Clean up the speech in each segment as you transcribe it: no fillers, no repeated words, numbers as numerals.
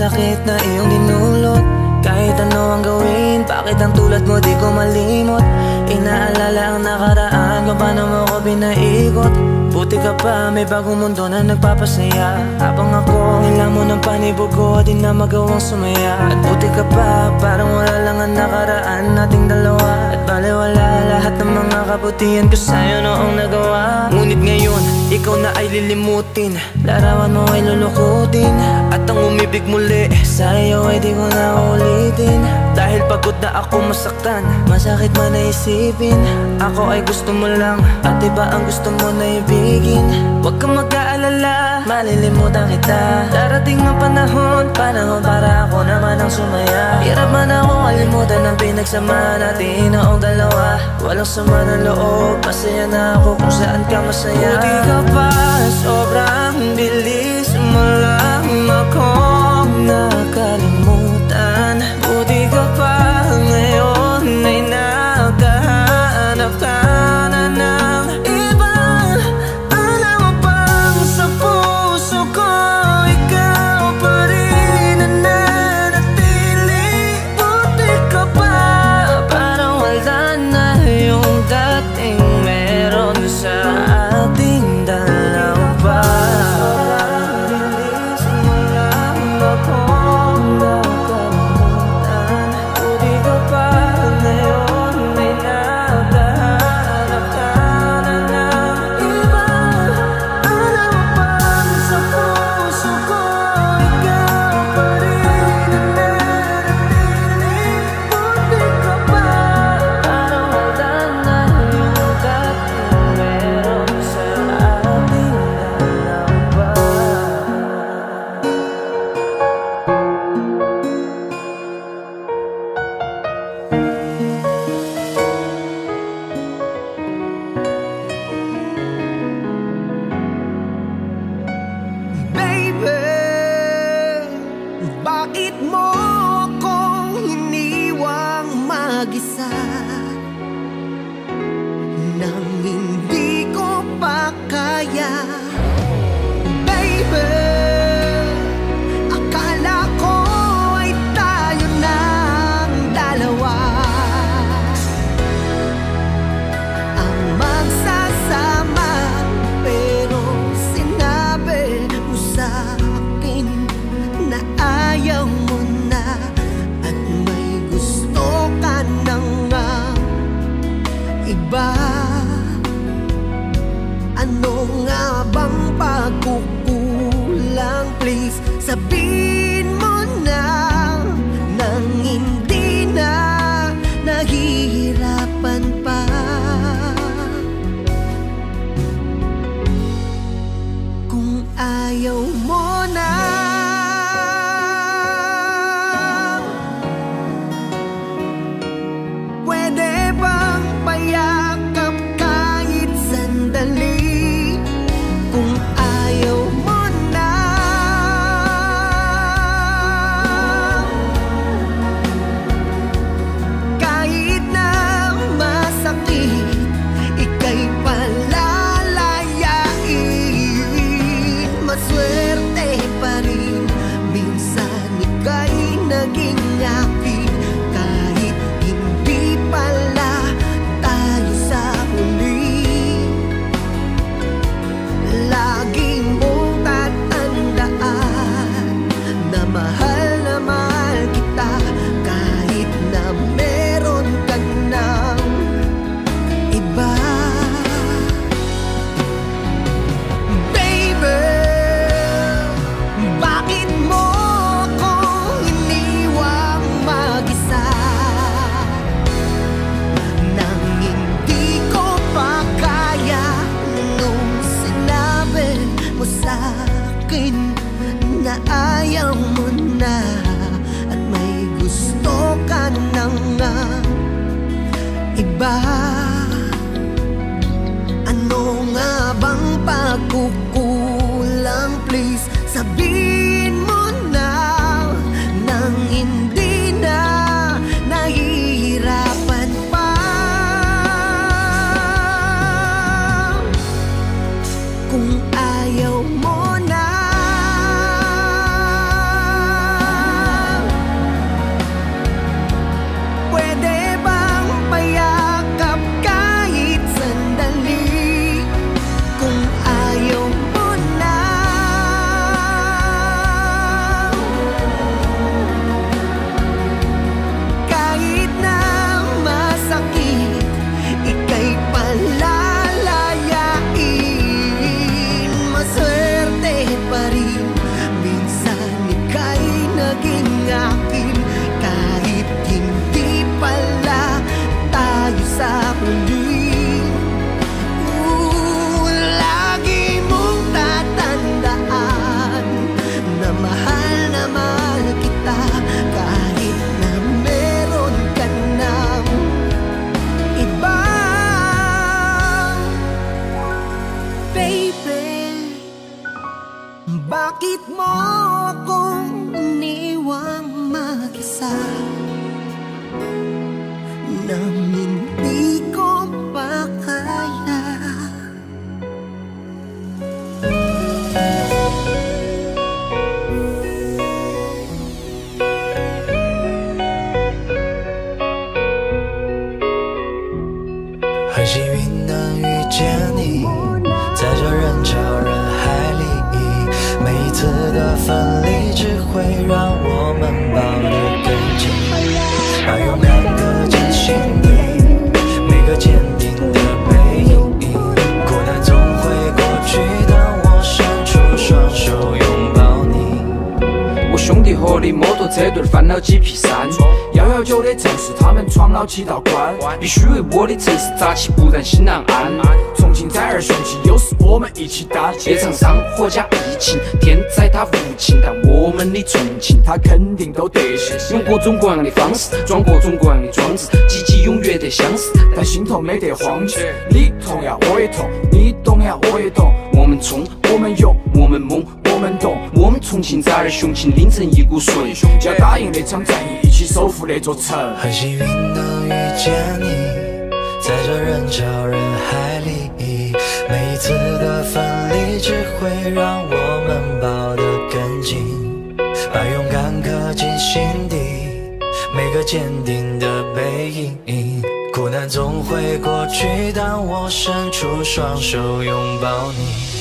sakit na iyong dinulot. Kahit ano ang gawin, bakit ang tulad mo di ko malimot? Inaalala ang nakaraan kung paano mo ko binaikot. Buti ka pa, may bagong mundo na nagpapasaya. Habang ako, nilang mo ng panibog ko, di na magawang sumaya. At buti ka pa, parang wala lang ang nakaraan nating dalawa. At baliwala lahat ng mga kabutihan ko sa'yo noong nagawa. Ngunit ngayon, ikaw na ay lilimutin, larawan mo ay lulukutin. At ang umibig muli, sa'yo ay di ko na ulitin. Dahil pagod na ako masaktan, masakit man na isipin. Ako ay gusto mo lang, at iba ang gusto mo na ibigin. Huwag kang mag-aalala, malilimutan kita. Darating ang panahon para ako naman ang sumaya. Hirap man ako kalimutan ang pinagsama natin noong dalawa. Walang sama ng loob, masaya na ako kung saan ka masaya. Buti ka pa, sobrang bilis mo lang akong nakalimutan. Buti ka pa, ngayon ay naghahanap ka na ng iba. Alam mo bang sa puso ko, ikaw pa rin ang nanatili. Buti ka pa, parang wala na yung dating meron sa ating dalawa. Bilis mo lang akong nakalimutan. Buti ka pa, ngayon may naghahanap ka na ng iba. Alam mo bang sa puso ko, ikaw pa rin ang nanatili. Buti ka pa, parang wala na yung dating meron sa ating dalawa. Baby, bakit mo akong iniwang mag-isa nang hindi ko pa kaya? Baby, akala ko ay tayo ng dalawa ang magsasama, pero sinabi mo sa akin na ayaw mo na at may gusto ka na nga iba. Ano nga bang pagkukulang? Please, sabihin mo na nang hindi na nahihirapan pa. Kung ayaw mo na, pwede bang payakap kahit sandali? Kung ayaw mo na, mo akong iniwang mag-isa nang hindi ko pa kaya.很幸运能遇见你，在这人潮人海里，每一次的分离只会让我们抱得更紧，把勇敢刻进心底，每个坚定的背影，苦难总会过去，当我伸出双手拥抱你。我兄弟伙的摩托车队翻了几批山，119的城市他们闯了几道关，必须为我的城市扎起，不然心难安。重庆崽儿兄弟又是我们一起打劫场上火加疫情，天灾它无情，但我们的重庆它肯定都得行。用各种各样的方式装各种各样的装置，积极踊跃得相似，但心头没得慌置。你痛呀我也痛，你懂呀我也懂，我们冲我们勇我们猛我们懂，我们重庆崽儿雄心拎成一股水，要打赢那场战役，一起守护那座城。很幸运能遇见你，在这人潮人海里，每一次的分离只会让我们抱得更紧，把勇敢刻进心底，每个坚定的背影，苦难总会过去，当我伸出双手拥抱你。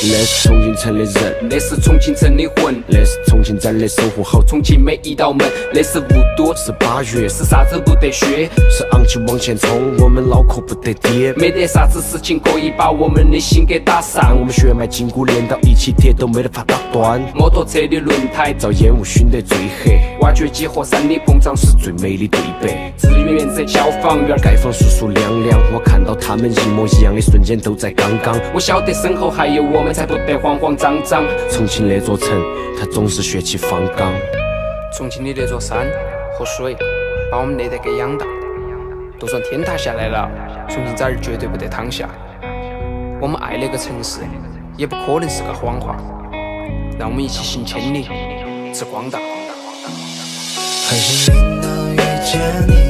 那是重庆城的人，那是重庆城的魂，那是重庆崽儿的守护好重庆每一道门，那是雾都，是8月，是啥子不得削，是昂起往前冲，我们脑壳不得跌，没得啥子事情可以把我们的心给打散。我们血脉筋骨连到一起，铁都没得法打断。摩托车的轮胎遭烟雾熏得最黑，挖掘机和山的膨胀是最美的对比。志愿者消防员街坊叔叔亮亮，我看到他们一模一样的瞬间都在刚刚。我晓得身后还有我们，才不得慌慌张张。重庆那座城，它总是血气方刚。重庆的那座山和水，把我们那代给养大。都算天塌下来了，重庆崽儿绝对不得躺下。我们爱那个城市，也不可能是个谎话。让我们一起行千里，志光大。很幸运能遇见你，